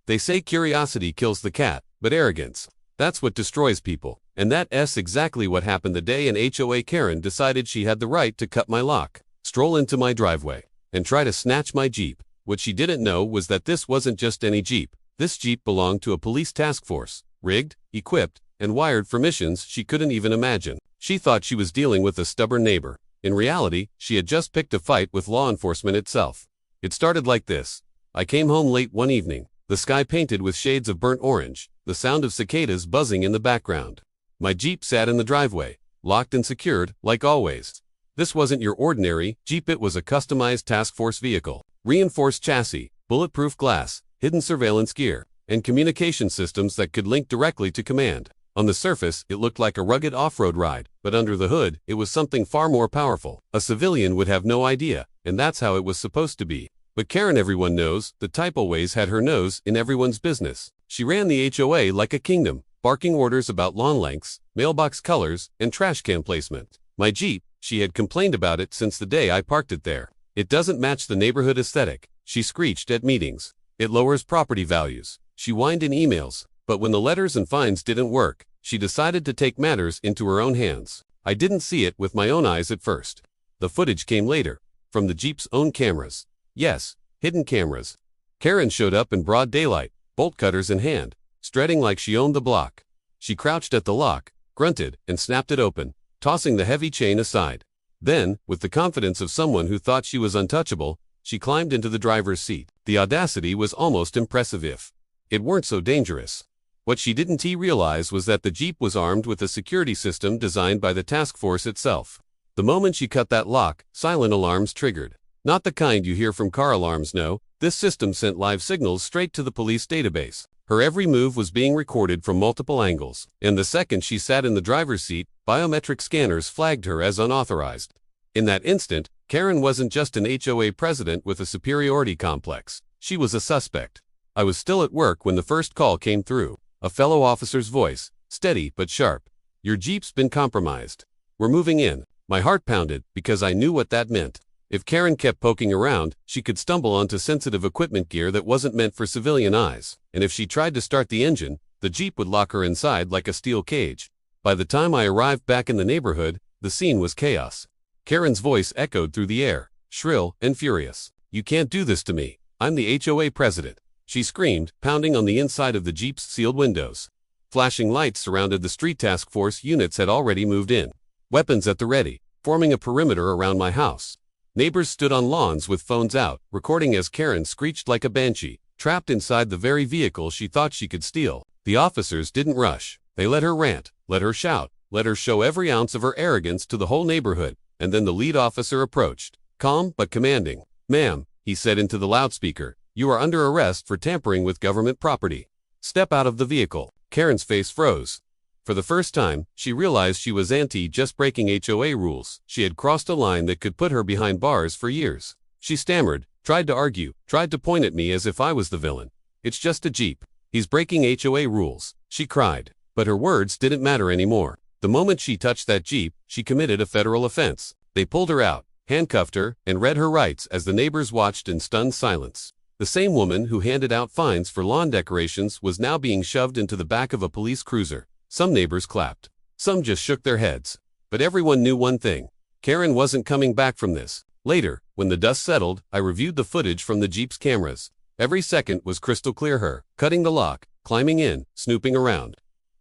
They say curiosity kills the cat, but arrogance, that's what destroys people. And that's exactly what happened the day an HOA Karen decided she had the right to cut my lock, stroll into my driveway, and try to snatch my Jeep. What she didn't know was that this wasn't just any Jeep. This Jeep belonged to a police task force, rigged, equipped, and wired for missions she couldn't even imagine. She thought she was dealing with a stubborn neighbor. In reality, she had just picked a fight with law enforcement itself. It started like this. I came home late one evening, the sky painted with shades of burnt orange, the sound of cicadas buzzing in the background. My Jeep sat in the driveway, locked and secured, like always. This wasn't your ordinary Jeep, it was a customized task force vehicle. Reinforced chassis, bulletproof glass, hidden surveillance gear, and communication systems that could link directly to command. On the surface, it looked like a rugged off-road ride, but under the hood, it was something far more powerful. A civilian would have no idea, and that's how it was supposed to be. But Karen, everyone knows, the type always had her nose in everyone's business. She ran the HOA like a kingdom, barking orders about lawn lengths, mailbox colors, and trash can placement. My Jeep, she had complained about it since the day I parked it there. It doesn't match the neighborhood aesthetic, she screeched at meetings. It lowers property values, she whined in emails. But when the letters and fines didn't work, she decided to take matters into her own hands. I didn't see it with my own eyes at first. The footage came later, from the Jeep's own cameras. Yes, hidden cameras. Karen showed up in broad daylight, bolt cutters in hand, strutting like she owned the block. She crouched at the lock, grunted, and snapped it open, tossing the heavy chain aside. Then, with the confidence of someone who thought she was untouchable, she climbed into the driver's seat. The audacity was almost impressive if it weren't so dangerous. What she didn't realize was that the Jeep was armed with a security system designed by the task force itself. The moment she cut that lock, silent alarms triggered. Not the kind you hear from car alarms, no. This system sent live signals straight to the police database. Her every move was being recorded from multiple angles, and the second she sat in the driver's seat, biometric scanners flagged her as unauthorized. In that instant, Karen wasn't just an HOA president with a superiority complex. She was a suspect. I was still at work when the first call came through. A fellow officer's voice, steady but sharp. Your Jeep's been compromised. We're moving in. My heart pounded because I knew what that meant. If Karen kept poking around, she could stumble onto sensitive equipment gear that wasn't meant for civilian eyes. And if she tried to start the engine, the Jeep would lock her inside like a steel cage. By the time I arrived back in the neighborhood, the scene was chaos. Karen's voice echoed through the air, shrill and furious. You can't do this to me. I'm the HOA president. She screamed, pounding on the inside of the Jeep's sealed windows. Flashing lights surrounded the street task force units had already moved in. Weapons at the ready, forming a perimeter around my house. Neighbors stood on lawns with phones out, recording as Karen screeched like a banshee, trapped inside the very vehicle she thought she could steal. The officers didn't rush. They let her rant, let her shout, let her show every ounce of her arrogance to the whole neighborhood. And then the lead officer approached, calm but commanding. Ma'am, he said into the loudspeaker, you are under arrest for tampering with government property. Step out of the vehicle. Karen's face froze. For the first time, she realized she was just breaking HOA rules. She had crossed a line that could put her behind bars for years. She stammered, tried to argue, tried to point at me as if I was the villain. It's just a Jeep. He's breaking HOA rules, she cried. But her words didn't matter anymore. The moment she touched that Jeep, she committed a federal offense. They pulled her out, handcuffed her, and read her rights as the neighbors watched in stunned silence. The same woman who handed out fines for lawn decorations was now being shoved into the back of a police cruiser. Some neighbors clapped. Some just shook their heads. But everyone knew one thing. Karen wasn't coming back from this. Later, when the dust settled, I reviewed the footage from the Jeep's cameras. Every second was crystal clear, her cutting the lock, climbing in, snooping around.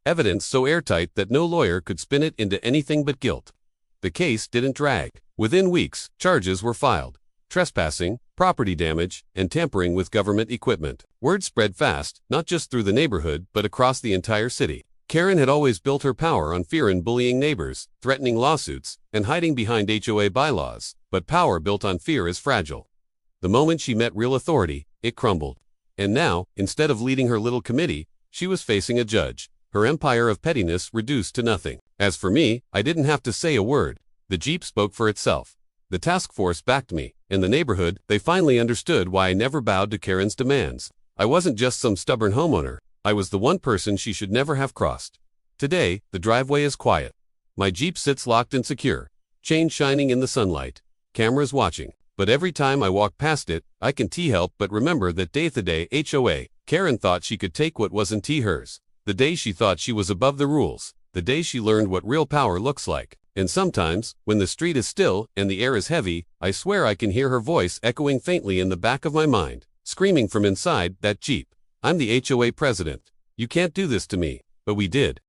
Evidence so airtight that no lawyer could spin it into anything but guilt. The case didn't drag. Within weeks, charges were filed. Trespassing, property damage, and tampering with government equipment. Word spread fast, not just through the neighborhood, but across the entire city. Karen had always built her power on fear and bullying neighbors, threatening lawsuits, and hiding behind HOA bylaws. But power built on fear is fragile. The moment she met real authority, it crumbled. And now, instead of leading her little committee, she was facing a judge. Her empire of pettiness reduced to nothing. As for me, I didn't have to say a word. The Jeep spoke for itself. The task force backed me. In the neighborhood, they finally understood why I never bowed to Karen's demands. I wasn't just some stubborn homeowner. I was the one person she should never have crossed. Today, the driveway is quiet. My Jeep sits locked and secure, chain shining in the sunlight, cameras watching. But every time I walk past it, I can't help but remember that day-to-day HOA Karen thought she could take what wasn't hers. The day she thought she was above the rules. The day she learned what real power looks like. And sometimes, when the street is still and the air is heavy, I swear I can hear her voice echoing faintly in the back of my mind, screaming from inside that Jeep. I'm the HOA president. You can't do this to me. But we did.